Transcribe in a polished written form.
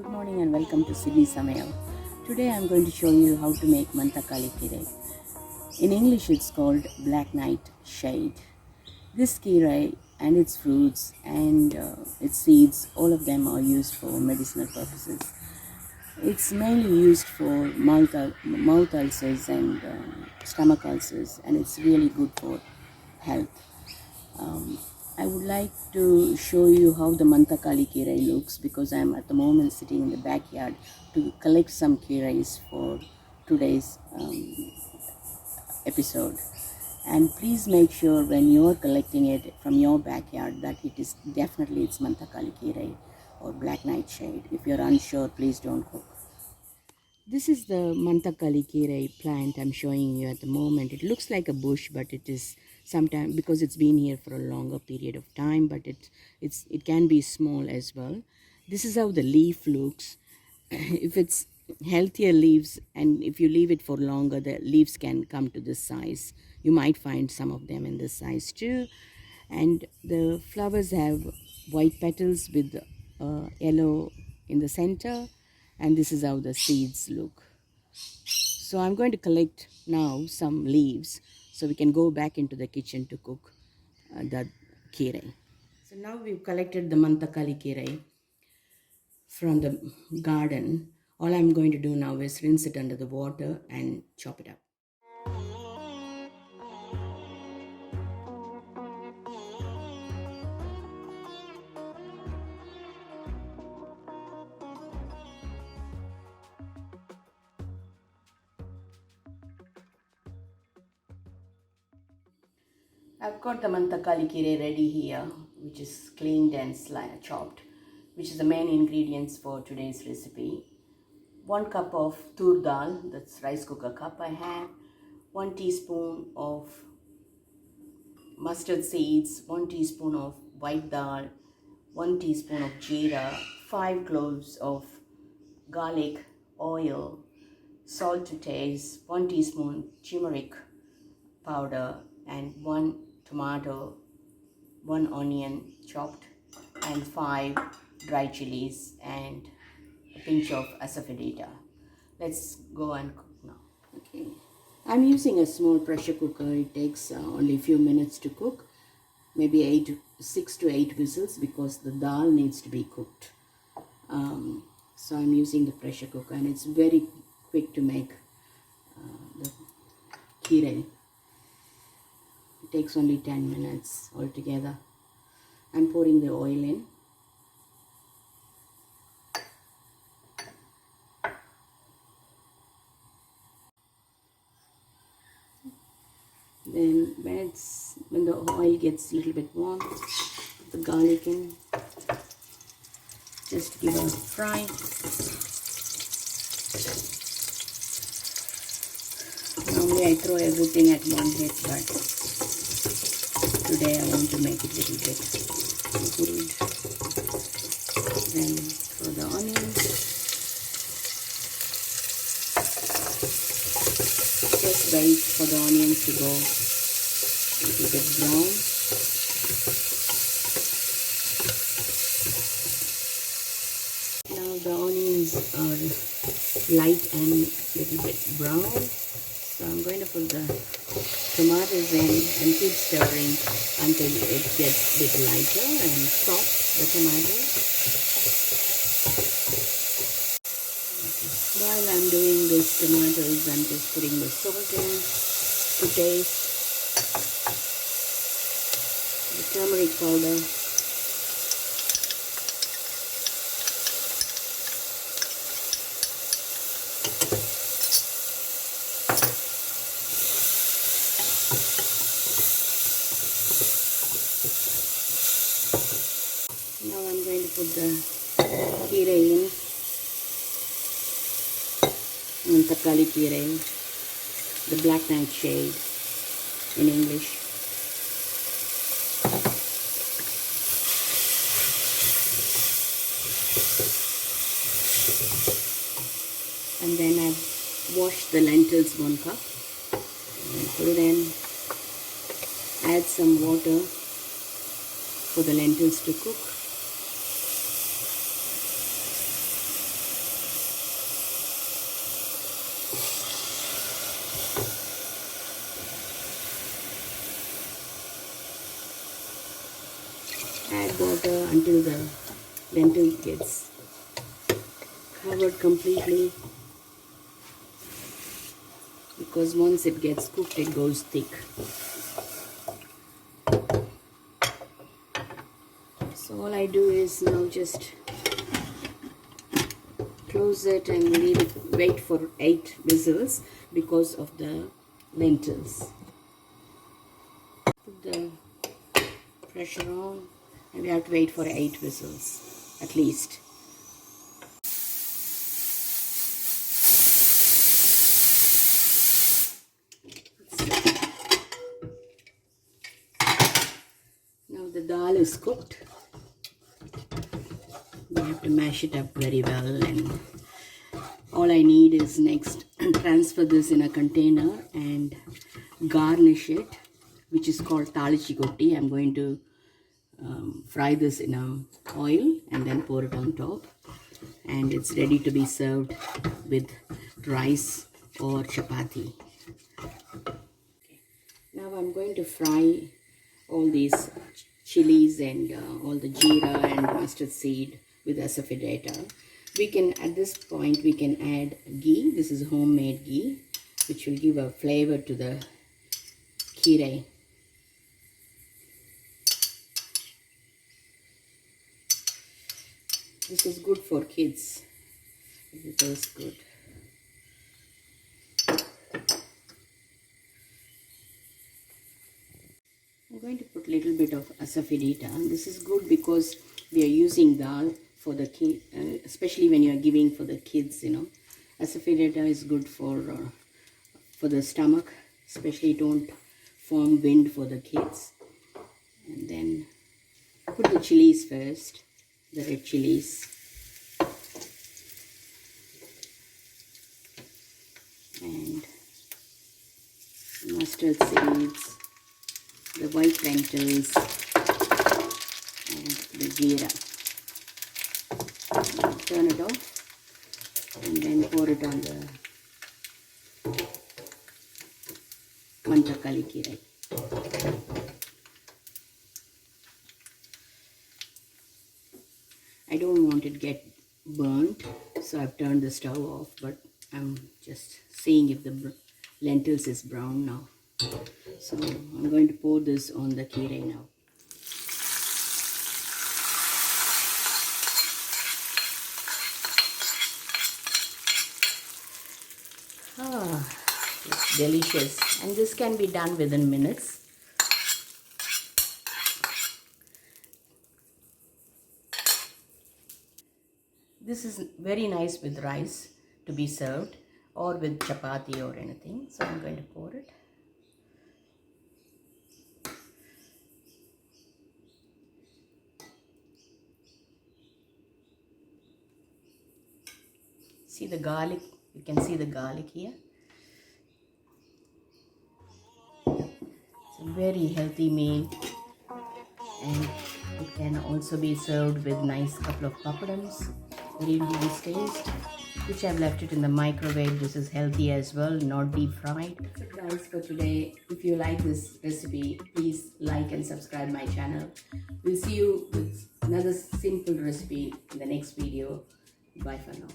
Good morning and welcome to Sydney Samayal. Today I am going to show you how to make Manthakali Keerai. In English it's called black night shade. This keerai and its fruits and its seeds, all of them are used for medicinal purposes. It's mainly used for mouth ulcers and stomach ulcers, and it's really good for health. I would like to show you how the Manthakali Keerai looks because I am at the moment sitting in the backyard to collect some keerais for today's episode. And please make sure when you're collecting it from your backyard that it's Manthakali Keerai or black nightshade. If you're unsure, please don't cook. This is the Manthakali Keerai plant I'm showing you at the moment. It looks like a bush, but it is sometimes because it's been here for a longer period of time, but it can be small as well. This is how the leaf looks. If it's healthier leaves and if you leave it for longer, the leaves can come to this size. You might find some of them in this size too. And the flowers have white petals with yellow in the center, and this is how the seeds look. So I'm going to collect now some leaves so we can go back into the kitchen to cook the keerai. So now we've collected the Manthakali Keerai from the garden. All I'm going to do now is rinse it under the water and chop it up. I've got the Manthakali Keerai ready here, which is cleaned and chopped, which is the main ingredients for today's recipe. 1 cup of tur dal, that's rice cooker cup I have, 1 teaspoon of mustard seeds, 1 teaspoon of white dal, 1 teaspoon of jeera, 5 cloves of garlic, oil, salt to taste, 1 teaspoon turmeric powder, and 1 tomato, 1 onion chopped, and 5 dry chilies, and a pinch of asafoetida. Let's go and cook now. Okay, I'm using a small pressure cooker. It takes only a few minutes to cook, maybe 6 to 8 whistles because the dal needs to be cooked. So I'm using the pressure cooker, and it's very quick to make the keerai. It takes only 10 minutes altogether. I'm pouring the oil in. Then when the oil gets a little bit warm, put the garlic in. Just give a fry. Normally I throw everything at one hit, but today I want to make it a little bit good. Then throw the onions. Just wait for the onions to go a little bit brown. Now the onions are light and a little bit brown. So I'm going to put the tomatoes in and keep stirring until it gets a bit lighter and soft, the tomatoes. While I'm doing this tomatoes, I'm just putting the salt in to taste, the turmeric powder, now I'm going to put the keerai in, Manthakali Keerai, the black nightshade in English. And then I've washed the lentils 1 cup and put it in. Add some water for the lentils to cook. Add water until the lentil gets covered completely, because once it gets cooked it goes thick. So all I do is now just close it and leave it, wait for 8 whistles because of the lentils. Put the pressure on and we have to wait for 8 whistles at least. Now the dal is cooked. We have to mash it up very well, and all I need is next transfer this in a container and garnish it, which is called talichikoti. I'm going to fry this in oil and then pour it on top, and it's ready to be served with rice or chapati. Now I'm going to fry all these chilies and all the jeera and mustard seed with asafoetida. We can, at this point, we can add ghee. This is homemade ghee, which will give a flavor to the keerai. This is good for kids. It tastes good. I'm going to put a little bit of asafoetida. This is good because we are using dal for the kid, especially when you are giving for the kids. Asafoetida is good for the stomach, especially don't form wind for the kids. And then put the chilies first, the red chilies. And mustard seeds, the white lentils, and the jeera. Turn it off and then pour it on the Manthakali Keerai. I don't want it to get burnt, so I've turned the stove off, but I'm just seeing if the lentils is brown now. So I'm going to pour this on the keerai now. It's delicious, and this can be done within minutes. This is very nice with rice to be served, or with chapati or anything. So I'm going to pour it. See the garlic, you can see the garlic here. It's a very healthy meal, and it can also be served with nice couple of papadams. Very nice taste, which I've left it in the microwave. This is healthy as well, not deep fried. So guys, for today, if you like this recipe, please like and subscribe my channel. We'll see you with another simple recipe in the next video. Bye for now.